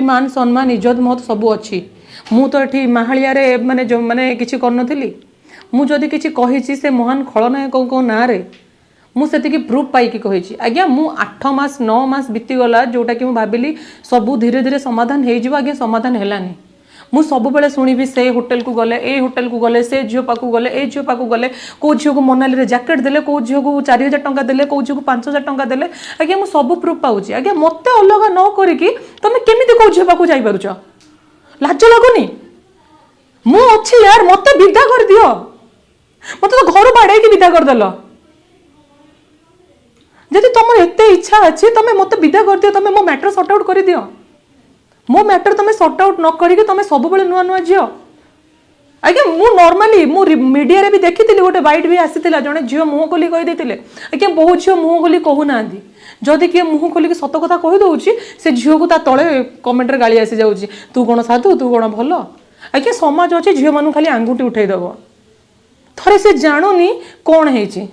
मान सम्मान इज्जत मत सब अच्छी मु तो ये माहालिया माने जो माने किसी करनथिली मु जदि किसी कही से महान खलनायक को ना रे मुझे प्रूफ पाई कही आज्ञा मु 8 मास 9 मास बीतीगला जोटा कि भाविली सबू धीरे धीरे समाधान हो आज्ञा समाधान हैलानी मु सब बेले शुणी से होटेल को गले ए होटेल को गले से झील पाक गले ए झील पाक गले कौ झील को मनाली रे जैकेट देले कौ झील को 4000 टंका देले कौ झील को 5000 टंका देले आज्ञा मु सब प्रूफ पाऊँ आज्ञा मत अलग न करिकी तुम केमी कौ झील पाक जाई पारुछ लाज लगुनी मु अच्छी यार मत विदा कर दियो मत तो घर बाड़े की विदा कर देल जदि तुम एत इच्छा अच्छी तुम मत विदा कर दियो तुम मो मैटर सॉर्ट आउट कर दियो मो मैटर तुम सॉर्ट आउट न करिके तुम सब बेले नुआ नुआ झील आज्ञा मु नॉर्मली मु मीडिया रे भी देखी गोटे बाइट भी आसीथिला जने झील मुह खोली कहि देथिले आज्ञा बहुत झील मुह खोली कहू नांदी जदि किए मुह खोलिक सत कथा कहि दउची से झील को ता तळे कमेंट रे गाली आसी जाउची तू कोन साधु तू कोन भलो आज्ञा समाज अछि झील मानु खाली आंगुठी उठाई दबो थरे से जानुनी कोन हेची।